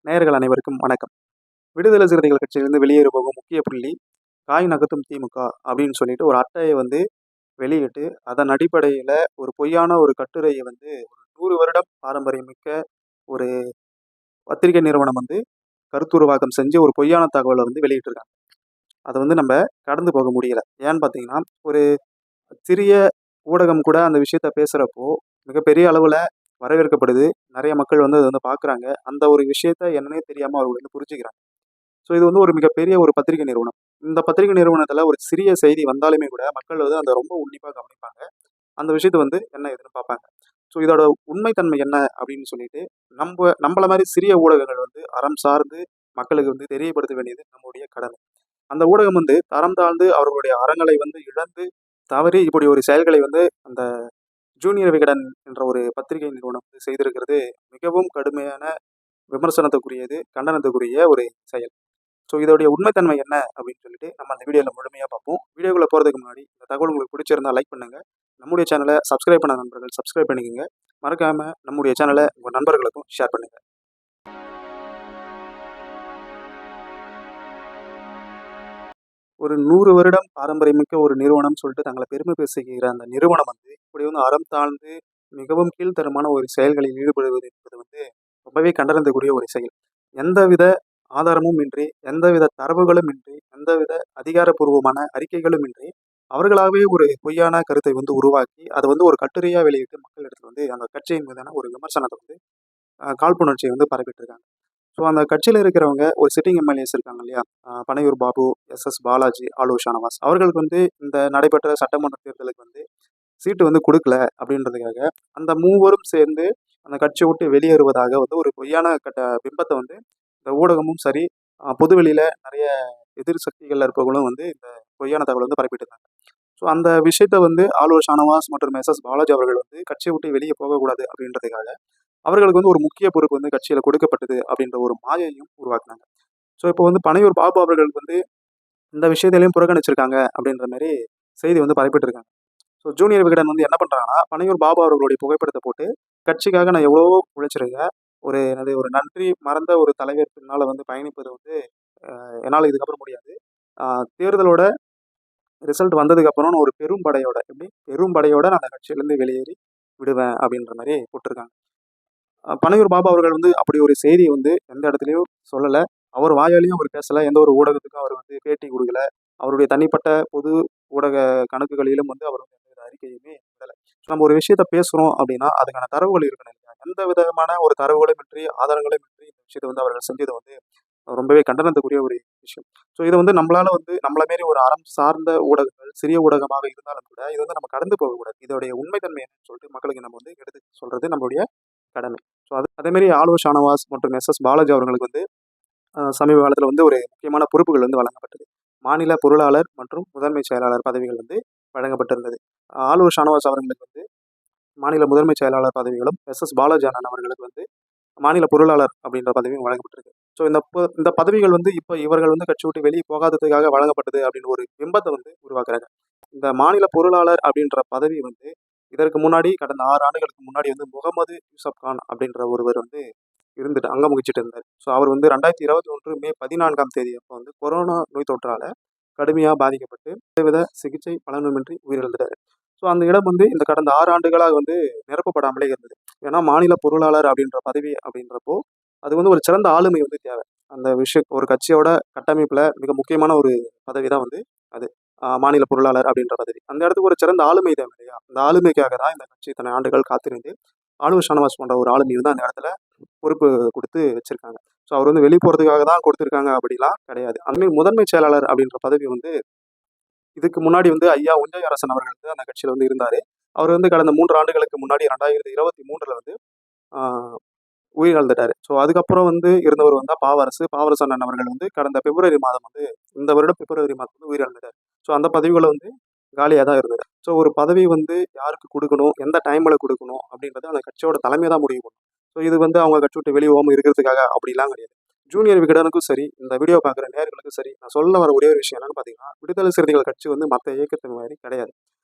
நேயர்கள் அனைவருக்கும் வணக்கம். விடுதலை சிறுத்தைகள் கட்சியிலிருந்து வெளியேற போகும் முக்கிய புள்ளி காய் நகர்த்தும் திமுக அப்படின்னு சொல்லிட்டு ஒரு அட்டையை வெளியிட்டு அதன் அடிப்படையில் ஒரு பொய்யான ஒரு கட்டுரையை ஒரு 100 வருடம் பாரம்பரியமிக்க ஒரு பத்திரிகை நிறுவனம் கருத்துருவாக்கம் செஞ்சு ஒரு பொய்யான தகவலை வெளியிட்டிருக்காங்க. அதை நம்ம கடந்து போக முடியல. ஏன்னு பார்த்தீங்கன்னா, ஒரு சிறிய ஊடகம் கூட அந்த விஷயத்த பேசுகிறப்போ மிகப்பெரிய அளவில் வரவேற்கப்படுது. நிறைய மக்கள் அதை பார்க்குறாங்க. அந்த ஒரு விஷயத்த என்னன்னே தெரியாமல் அவர்கள் புரிஞ்சுக்கிறாங்க. ஸோ இது ஒரு மிகப்பெரிய ஒரு பத்திரிகை நிறுவனம். இந்த பத்திரிகை நிறுவனத்தில் ஒரு சிறிய செய்தி வந்தாலுமே கூட மக்கள் அதை ரொம்ப உன்னிப்பாக கவனிப்பாங்க. அந்த விஷயத்த என்ன ஏதுன்னு பார்ப்பாங்க. ஸோ இதோட உண்மைத்தன்மை என்ன அப்படின்னு சொல்லிட்டு நம்மள மாதிரி சிறிய ஊடகங்கள் அறம் சார்ந்து மக்களுக்கு தெரியப்படுத்த வேண்டியது நம்முடைய கடமை. அந்த ஊடகம் தரம் தாழ்ந்து அவர்களுடைய அறங்களை இழந்து தவறி இப்படி ஒரு செயல்களை அந்த ஜூனியர் விகடன் என்ற ஒரு பத்திரிகை நிறுவனம் செய்திருக்கிறது மிகவும் கடுமையான விமர்சனத்துக்குரியது, கண்டனத்துக்குரிய ஒரு செயல். ஸோ இதோடைய உண்மைத்தன்மை என்ன அப்படின்னு சொல்லிட்டு நம்ம அந்த வீடியோவில் முழுமையாக பார்ப்போம். வீடியோக்குள்ளே போகிறதுக்கு முன்னாடி இந்த தகவல் உங்களுக்கு பிடிச்சிருந்தா லைக் பண்ணுங்கள். நம்முடைய சேனலை சப்ஸ்கிரைப் பண்ண நண்பர்கள் சப்ஸ்கிரைப் பண்ணிக்கோங்க. மறக்காமல் நம்முடைய சேனலை உங்கள் நண்பர்களுக்கும் ஷேர் பண்ணுங்கள். ஒரு 100 வருடம் பாரம்பரியமிக்க ஒரு நிறுவனம் சொல்லிட்டு தங்களை பெருமை பேசுகிற அந்த நிறுவனம் இப்படி அறம் தாழ்ந்து மிகவும் கீழ்த்தரமான ஒரு செயல்களில் ஈடுபடுவது என்பது ரொம்பவே கண்டனத்துக்குரிய ஒரு செயல். எந்தவித ஆதாரமும் இன்றி, எந்தவித தரவுகளும் இன்றி, எந்தவித அதிகாரப்பூர்வமான அறிக்கைகளும் இன்றி அவர்களாகவே ஒரு பொய்யான கருத்தை உருவாக்கி அதை ஒரு கட்டுரையாக வெளியிட்டு மக்களிடத்தில் அந்த கட்சியின் மீதான ஒரு விமர்சனத்தை காழ்ப்புணர்ச்சியை பரப்பிட்டு இருக்காங்க. ஸோ அந்த கட்சியில் இருக்கிறவங்க ஒரு சிட்டிங் எம்எல்ஏஸ் இருக்காங்க இல்லையா, பனையூர் பாபு, எஸ் பாலாஜி, ஆலோ ஷானவாஸ் அவர்களுக்கு இந்த நடைபெற்ற சட்டமன்ற தேர்தலுக்கு சீட்டு கொடுக்கல அப்படின்றதுக்காக அந்த மூவரும் சேர்ந்து அந்த கட்சியை விட்டு வெளியேறுவதாக ஒரு பொய்யான பிம்பத்தை இந்த ஊடகமும் சரி, பொதுவெளியில் நிறைய எதிர் சக்திகள் இருப்பவங்களும் இந்த பொய்யான தகவல் பரப்பிட்டு இருக்காங்க. ஸோ அந்த விஷயத்த ஆலோ ஷானவாஸ் மற்றும் எஸ் பாலாஜி அவர்கள் கட்சியை விட்டு வெளியே போகக்கூடாது அப்படின்றதுக்காக அவர்களுக்கு ஒரு முக்கிய பொறுப்பு கட்சியில் கொடுக்கப்பட்டது அப்படின்ற ஒரு மாயையும் உருவாக்குனாங்க. ஸோ இப்போ பனையூர் பாபு அவர்களுக்கு இந்த விஷயத்திலையும் புறக்கணிச்சிருக்காங்க அப்படின்ற மாதிரி செய்தி பரப்பிட்டு இருக்காங்க. ஸோ ஜூனியர் விகடன் என்ன பண்ணுறாங்கன்னா, பனையூர் பாபு அவர்களுடைய புகைப்படத்தை போட்டு கட்சிக்காக நான் எவ்வளவோ உழைச்சிருக்கேன், ஒரு நன்றி மறந்த ஒரு தலைவர் பின்னால் பயணிப்பது என்னால் இதுக்கப்புறம் முடியாது, தேர்தலோட ரிசல்ட் வந்ததுக்கப்புறம் ஒரு பெரும் படையோட நான் அந்த கட்சியிலேருந்து வெளியேறி விடுவேன் அப்படின்ற மாதிரி போட்டிருக்காங்க. பனையூர் பாபா அவர்கள் அப்படி ஒரு செய்தியை எந்த இடத்துலையும் சொல்லலை. அவர் வாயாலையும் அவர் பேசலை. எந்த ஒரு ஊடகத்துக்கும் அவர் பேட்டி கொடுக்கல. அவருடைய தனிப்பட்ட பொது ஊடக கணக்குகளிலும் அவர் எந்த அறிக்கையுமே விடலை. நம்ம ஒரு விஷயத்த பேசுகிறோம் அப்படின்னா அதுக்கான தரவுகள் இருக்கணும் இல்லையா? எந்த விதமான ஒரு தரவுகளும் இன்றி, ஆதாரங்களும் இன்றி இந்த விஷயத்தை அவர்கள் செஞ்சது ரொம்பவே கண்டனத்துக்குரிய ஒரு விஷயம். ஸோ இதை நம்மளால நம்மள மாரி ஒரு அறம் சார்ந்த ஊடகங்கள், சிறிய ஊடகமாக இருந்தாலும் கூட இது நம்ம கடந்து போகக்கூடாது. இதோடைய உண்மைத்தன்மை என்னன்னு சொல்லிட்டு மக்களுக்கு நம்ம எடுத்து சொல்றது நம்மளுடைய கடமை. ஸோ அதேமாரி ஆலோ ஷானவாஸ் மற்றும் எஸ் பாலாஜி அவர்களுக்கு சமீப காலத்தில் ஒரு முக்கியமான பொறுப்புகள் வழங்கப்பட்டது. மாநில பொருளாளர் மற்றும் முதன்மை செயலாளர் பதவிகள் வழங்கப்பட்டிருந்தது. ஆலோ ஷானவாஸ் அவர்களுக்கு மாநில முதன்மை செயலாளர் பதவிகளும், எஸ் பாலாஜி அண்ணன் அவர்களுக்கு மாநில பொருளாளர் அப்படின்ற பதவியும் வழங்கப்பட்டிருக்கு. ஸோ இந்த பதவிகள் இப்போ இவர்கள் கட்சி விட்டு வெளியே போகாததுக்காக வழங்கப்பட்டது அப்படின்னு ஒரு பிம்பத்தை உருவாக்குறாங்க. இந்த மாநில பொருளாளர் அப்படின்ற பதவி இதற்கு முன்னாடி கடந்த 6 ஆண்டுகளுக்கு முன்னாடி முகமது யூசப் கான் அப்படின்ற ஒருவர் இருந்துட்டு அங்க முகிச்சிட்டு இருந்தார். ஸோ அவர் 2021 மே 14ஆம் தேதி அப்போ கொரோனா நோய் தொற்றால கடுமையாக பாதிக்கப்பட்டு எந்தவித சிகிச்சை பலனுமின்றி உயிரிழந்துட்டார். ஸோ அந்த இடம் இந்த கடந்த 6 ஆண்டுகளாக நிரப்பப்படாமலே இருந்தது. ஏன்னா மாநில பொருளாளர் அப்படின்ற பதவி அப்படின்றப்போ அது ஒரு சிறந்த ஆளுமை தேவை. அந்த ஒரு கட்சியோட கட்டமைப்புல மிக முக்கியமான ஒரு பதவி தான் அது மாநில பொருளாளர் அப்படின்ற பதவி. அந்த இடத்துக்கு ஒரு சிறந்த ஆளுமை தேவை இல்லையா? அந்த ஆளுமைக்காக தான் இந்த கட்சி இத்தனை ஆண்டுகள் காத்திருந்து ஆலோ ஷானவாஸ் போன்ற ஒரு ஆளுமை அந்த இடத்துல பொறுப்பு கொடுத்து வச்சிருக்காங்க. ஸோ அவர் வெளியே போறதுக்காக தான் கொடுத்துருக்காங்க அப்படிலாம் கிடையாது. அதுமாதிரி முதன்மை செயலாளர் அப்படின்ற பதவி இதுக்கு முன்னாடி ஐயா உஞ்சை அரசன் அவர்கள் அந்த கட்சியில் இருந்தார். அவர் கடந்த 3 ஆண்டுகளுக்கு முன்னாடி 2023 உயிரிழந்துட்டார். ஸோ அதுக்கப்புறம் இருந்தவர் பாவரசு அண்ணன் அவர்கள் கடந்த பிப்ரவரி மாதம் இந்த வருடம் பிப்ரவரி மாதம் உயிரிழந்துட்டார். ஸோ அந்த பதவிகளை காலியாக தான் இருந்தது. ஸோ ஒரு பதவி யாருக்கு கொடுக்கணும், எந்த டைமில் கொடுக்கணும் அப்படின்றது அந்த கட்சியோட தலைமை தான் முடிவு பண்ணும். ஸோ இது அவங்க கட்சி விட்டு வெளியே போகாமல் இருக்கிறதுக்காக அப்படிலாம் கிடையாது. ஜூனியர் விகடனுக்கும் சரி, இந்த வீடியோ பார்க்குற நேயர்களுக்கும் சரி, நான் சொல்ல வர ஒரே ஒரு விஷயம் என்னன்னு பார்த்தீங்கன்னா, விடுதலை சிறுத்தைகள் கட்சி மற்ற இயக்கத்தின் மாதிரி கிடையாது.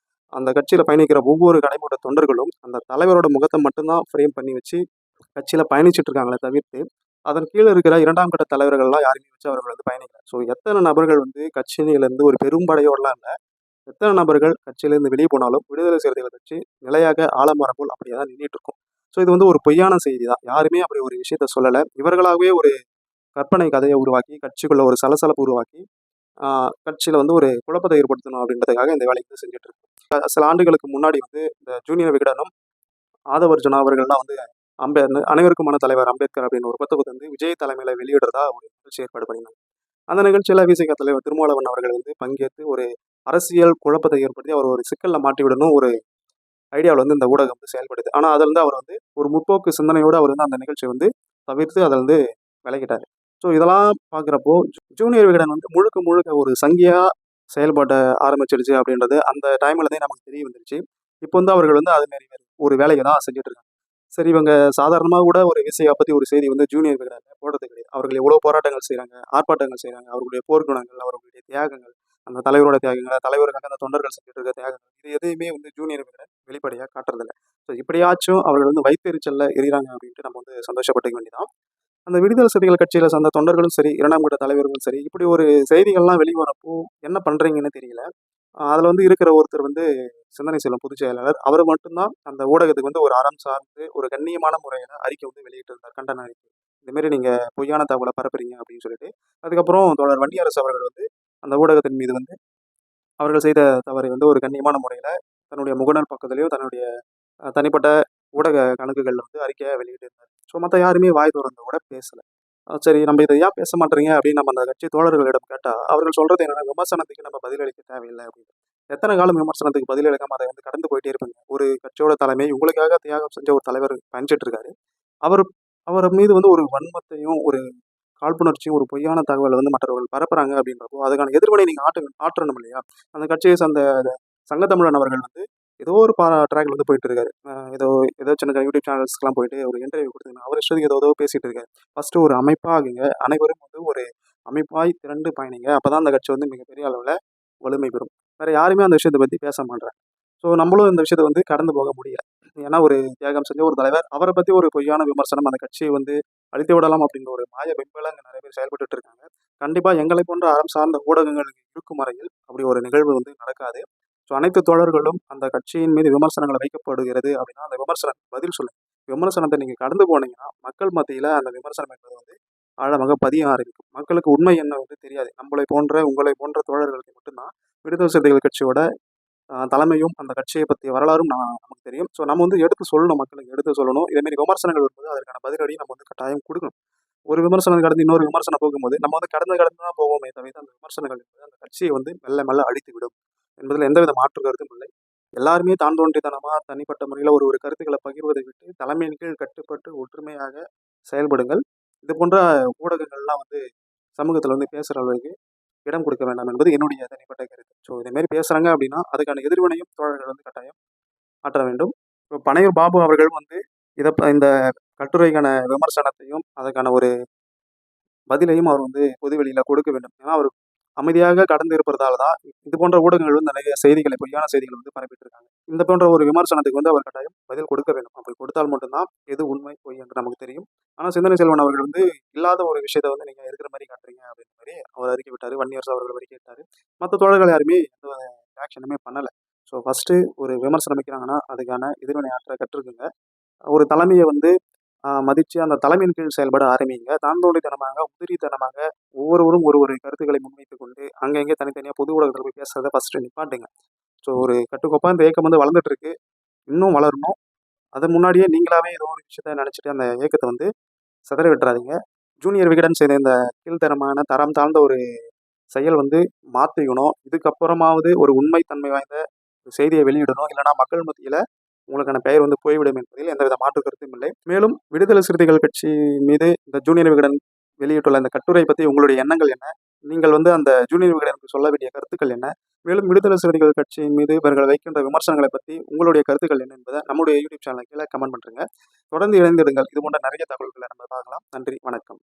அந்த கட்சியில் பயணிக்கிற ஒவ்வொரு கடைமூட்ட தொண்டர்களும் அந்த தலைவரோட முகத்தை மட்டும்தான் ஃப்ரேம் பண்ணி வச்சு கட்சியில் பயணிச்சுட்டு இருக்காங்களே தவிர்த்து அதன் கீழ இருக்கிற 2ஆம் கட்ட தலைவர்கள்லாம் யாரையுமே வச்சு அவர்கள் வந்து பயணிக்கல. ஸோ எத்தன நபர்கள் வந்து கட்சியிலிருந்து ஒரு பெரும்படையோடலாம் இல்ல. எத்தன நபர்கள் கட்சியிலிருந்து வெளிய போனாலும், விடுதலை சிறுத்தைகள் கட்சி நிலையாக ஆலமரம் போல் அப்படியே தான் நின்னுட்டு இருக்கும். ஸோ இது வந்து ஒரு பொய்யான செய்தி தான். யாருமே அப்படி ஒரு விஷயத்த சொல்லல. இவர்களாகவே ஒரு கற்பனை கதைய உருவாக்கி, கட்சிக்குள்ள ஒரு சலசலப்பு உருவாக்கி, ஆ கட்சியில வந்து ஒரு குழப்பத்தை ஏற்படுத்தணும் அப்படின்றதுக்காக இந்த வேலைய வந்து செஞ்சுட்டு இருக்கு. சில ஆண்டுகளுக்கு முன்னாடி வந்து இந்த ஜூனியர் விகடனும், ஆதவர்ஜுனா அவர்கள்லாம் வந்து அனைவருக்குமான தலைவர் அம்பேத்கர் அப்படின்னு ஒரு புத்தகத்த வந்து விஜய் தலைமையில வெளியிடுறதா ஒரு நிகழ்ச்சி ஏற்பாடு பண்ணியிருந்தாங்க. அந்த நிகழ்ச்சியில விசிக தலைவர் திருமாவளவன் அவர்கள் வந்து பங்கேற்று ஒரு அரசியல் குழப்பத்தை ஏற்படுத்தி அவர் ஒரு சிக்கல்ல மாட்டி விடணும் ஒரு ஐடியாவுல வந்து இந்த ஊடகம் வந்து செயல்படுது. ஆனா அதுல இருந்து அவர் வந்து ஒரு முற்போக்கு சிந்தனையோட அவர் வந்து அந்த நிகழ்ச்சிய வந்து தவிர்த்து அதுல இருந்து விலகிட்டாரு. ஸோ இதெல்லாம் பார்க்குறப்போ ஜூனியர் விகடன் வந்து முழுக்க முழுக்க ஒரு சங்கியா செயல்பட ஆரம்பிச்சிடுச்சு அப்படின்றது அந்த டைம்ல இருந்தே நமக்கு தெரிய வந்துருச்சு. இப்போ வந்து அவர்கள் வந்து அது மாரி ஒரு வேலைய தான் செஞ்சுட்டு இருக்காங்க. சரி இவங்க சாதாரணமா கூட ஒரு விசைய பத்தி ஒரு செய்தி வந்து ஜூனியர் விகடன்ல போடுறது கிடையாது. அவர்கள் எவ்வளோ போராட்டங்கள் செய்றாங்க, ஆர்ப்பாட்டங்கள் செய்றாங்க. அவர்களுடைய போர்க்குணங்கள், அவர்களுடைய தியாகங்கள், அந்த தலைவரோட தியாகங்கள், தலைவருக்காக அந்த தொண்டர்கள் செஞ்சுட்டு இருக்க தியாகங்கள், இது எதையுமே வந்து ஜூனியர் விகடன் வெளிப்படையா காட்டுறதில்ல. ஸோ இப்படியாச்சும் அவர்கள் வந்து வயித்தெரிச்சல்ல எரியிறாங்க அப்படின்ட்டு நம்ம வந்து சந்தோஷப்பட்டுக்க வேண்டியதுதான். அந்த விடுதலை சிறுத்தைகள் கட்சியில சார்ந்த தொண்டர்களும் சரி, 2ஆம் கட்ட தலைவர்களும் சரி, இப்படி ஒரு செய்திகள்லாம் வெளிவரப்போ என்ன பண்றீங்கன்னு தெரியல. அதுல வந்து இருக்கிற ஒருத்தர் வந்து சிந்தனை செல்வம் பொதுச் செயலாளர். அவரு மட்டும் தான் அந்த ஊடகத்துக்கு வந்து ஒரு அறம் சார்ந்து ஒரு கண்ணியமான முறையில அறிக்கை வந்து வெளியிட்டிருந்தார். கண்டன அறிக்கை. இந்த மாரி நீங்க பொய்யான தகவல பரப்புறீங்க அப்படின்னு சொல்லிட்டு. அதுக்கப்புறம் தோழர் வன்னியரசு அவர்கள் வந்து அந்த ஊடகத்தின் மீது வந்து அவர்கள் செய்த தவறை வந்து ஒரு கண்ணியமான முறையில தன்னுடைய முகநூல் பக்கத்திலயும், தன்னுடைய தனிப்பட்ட ஊடக கணக்குகள்ல வந்து அறிக்கையா வெளியிட்டிருந்தார். ஸோ மத்த யாருமே வாய் தொறந்து கூட பேசல. சரி நம்ம இத ஏன் பேச மாட்றீங்க அப்படின்னு நம்ம அந்த கட்சி தோழர்களிடம் கேட்டா, அவர்கள் சொல்றது என்னன்னா, விமர்சனத்துக்கு நம்ம பதிலளிக்க தேவையில்ல அப்படின்னு. எத்தன காலம் விமர்சனத்துக்கு பதில் அளிக்காம அத வந்து கடந்து போயிட்டே இருப்பீங்க. ஒரு கட்சியோட தலைமை உங்களுக்காக தியாகம் செஞ்ச ஒரு தலைவர் பயணிச்சுட்டு இருக்காரு. அவர் அவர் மீது வந்து ஒரு வன்மத்தையும், ஒரு காழ்ப்புணர்ச்சியும், ஒரு பொய்யான தகவல வந்து மற்றவர்கள் பரப்புறாங்க அப்படின்றப்போ, அதுக்கான எதிர்வினை நீங்க ஆற்றணும் இல்லையா? அந்த கட்சியை சார்ந்த சங்கத்தமிழன் அவர்கள் வந்து ஏதோ ஒரு ட்ராக்ல வந்து போயிட்டு இருக்காரு. ஏதோ ஏதோ சின்ன சின்ன யூடியூப் சேனல்ஸ்க்குலாம் போயிட்டு ஒரு இன்டர்வியூ குடுத்துருக்காங்க. அவர் இஷ்டத்துக்கு ஏதோ பேசிட்டு இருக்காரு. ஃபர்ஸ்ட்டு ஒரு அமைப்பா ஆகுங்க. அனைவரும் வந்து ஒரு அமைப்பாய் திரண்டு பயணிங்க. அப்பதான் அந்த கட்சி வந்து மிகப்பெரிய அளவுல வலிமை பெறும். வேற யாருமே அந்த விஷயத்த பத்தி பேச மாட்றாங்க. ஸோ நம்மளும் இந்த விஷயத்த வந்து கடந்து போக முடியல. ஏன்னா ஒரு தியாகம் செஞ்ச ஒரு தலைவர், அவர பத்தி ஒரு பொய்யான விமர்சனம் அந்த கட்சியை வந்து அழித்து விடலாம் அப்படின்ற ஒரு மாய பிம்பல அங்க நெறைய பேர் செயல்பட்டுட்டு இருக்காங்க. கண்டிப்பா எங்களை போன்ற அறம் சார்ந்த ஊடகங்கள் இருக்கும் வரையில் அப்படி ஒரு நிகழ்வு வந்து நடக்காது. ஸோ அனைத்து தோழர்களும் அந்த கட்சியின் மீது விமர்சனங்கள் வைக்கப்படுகிறது அப்படின்னா, அந்த விமர்சனத்துக்கு பதில் சொல்லுங்க. விமர்சனத்த நீங்க கடந்து போனீங்கன்னா, மக்கள் மத்தியில அந்த விமர்சனம் என்பது வந்து ஆழமாக பதிய ஆரம்பிக்கும். மக்களுக்கு உண்மை என்ன வந்து தெரியாது. நம்மளை போன்ற, உங்களை போன்ற தோழர்களுக்கு மட்டும் தான் விடுதலை சிறுத்தைகள் கட்சியோட தலைமையும், அந்த கட்சிய பத்திய வரலாறும் நமக்கு தெரியும். ஸோ நம்ம வந்து எடுத்து சொல்லணும், மக்களுக்கு எடுத்து சொல்லணும். இதேமாரி விமர்சனங்கள் வரும்போது அதற்கான பதிலடி நம்ம வந்து கட்டாயம் குடுக்கணும். ஒரு விமர்சனம் கடந்து இன்னொரு விமர்சனம் போகும்போது, நம்ம வந்து கடந்து கடந்து தான் போவோமே தவிர, அந்த விமர்சனங்கள் என்பது அந்த கட்சியை வந்து மெல்ல மெல்ல அழித்துவிடும் என்பதில் எந்தவித மாற்று கருத்தும் இல்லை. எல்லாருமே தான் தோன்றித்தனமா தனிப்பட்ட முறையில ஒரு ஒரு கருத்துக்கள பகிர்வதை விட்டு, தலைமையின் கீழ் கட்டுப்பட்டு ஒற்றுமையாக செயல்படுங்கள். இது போன்ற ஊடகங்கள்லாம் வந்து சமூகத்தில வந்து பேசுற அளவுக்கு இடம் கொடுக்க வேண்டாம் என்பது என்னுடைய தனிப்பட்ட கருத்து. ஸோ இதேமாரி பேசுறாங்க அப்படின்னா, அதுக்கான எதிர்வினையும் தோழர்கள் வந்து கட்டாயம் ஆற்ற வேண்டும். இப்போ பனையூர் பாபு அவர்கள் வந்து இந்த கட்டுரைக்கான விமர்சனத்தையும், அதற்கான ஒரு பதிலையும் அவர் வந்து பொதுவெளியில கொடுக்க வேண்டும். ஏன்னா, அவர் அமைதியாக கடந்து இருப்பதால தான், இது போன்ற ஊடகங்கள் வந்து நிறைய செய்திகளை, பொய்யான செய்திகள் வந்து பரப்பிட்டு இருக்காங்க. இந்த போன்ற ஒரு விமர்சனத்துக்கு வந்து அவர் கட்டாயம் பதில் கொடுக்க வேண்டும். அப்படி கொடுத்தால் மட்டும் தான் எது உண்மை, பொய் என்று நமக்கு தெரியும். ஆனா, சிந்தனை செல்வன் அவர்கள் வந்து இல்லாத ஒரு விஷயத்த வந்து நீங்க இருக்கிற மாரி காட்டுறீங்க அப்படின்ற மாரி அவர் அறிக்கை விட்டாரு. வன்னியரசு அவர்கள் அறிக்கை விட்டாரு. மத்த தோழர்கள் யாருமே எந்த ரியாக்ஷனுமே பண்ணல. ஸோ ஃபர்ஸ்ட்டு ஒரு விமர்சனம் வைக்கிறாங்கன்னா, அதுக்கான எதிர்வினை ஆற்ற கற்றுக்கங்க. ஒரு தலைமைய வந்து மதிச்சு அந்த தலைமையின் கீழ் செயல்பட ஆரம்பிங்க. தாந்தோன்றித்தனமாக, உதிரித்தனமாக ஒவ்வொருவரும் ஒரு ஒரு கருத்துக்களை முன்வைத்துக் கொண்டு, அங்கங்க தனித்தனியா பொது ஊடகத்துல போய் பேசுறத ஃபர்ஸ்ட்டு நிப்பாட்டுங்க. ஸோ ஒரு கட்டுக்கோப்பா இந்த இயக்கம் வந்து வளர்ந்துட்டு இருக்கு. இன்னும் வளரணும். அதன் முன்னாடியே நீங்களாவே ஏதோ ஒரு விஷயத்த நெனச்சுட்டு அந்த இயக்கத்த வந்து சிதற விட்டுறாதீங்க. ஜூனியர் விகடன் செய்த இந்த கீழ்த்தரமான, தரம் தாழ்ந்த ஒரு செயல் வந்து மாத்திக்கணும். இதுக்கப்புறமாவது ஒரு உண்மை தன்மை வாய்ந்த செய்திய வெளியிடணும். இல்லன்னா மக்கள் மத்தியில உங்களுக்கான பெயர் வந்து போய்விடும் என்பதில் எந்தவித மாற்று கருத்தும் இல்லை. மேலும் விடுதலை சிறுத்தைகள் கட்சி மீது இந்த ஜூனியர் விகடன் வெளியிட்டுள்ள இந்த கட்டுரை பத்தி உங்களுடைய எண்ணங்கள் என்ன? நீங்கள் வந்து அந்த ஜூனியர் விகடனுக்கு சொல்ல வேண்டிய கருத்துக்கள் என்ன? மேலும் விடுதலை சிறுத்தைகள் கட்சியின் மீது இவர்கள் வைக்கின்ற விமர்சனங்களை பத்தி உங்களுடைய கருத்துக்கள் என்ன என்பதை நம்முடைய யூடியூப் சேனலுக்கு கீழ கமெண்ட் பண்றீங்க. தொடர்ந்து இணைந்திடுங்கள். இது போன்ற நிறைய தகவல்களை நம்ம பார்க்கலாம். நன்றி, வணக்கம்.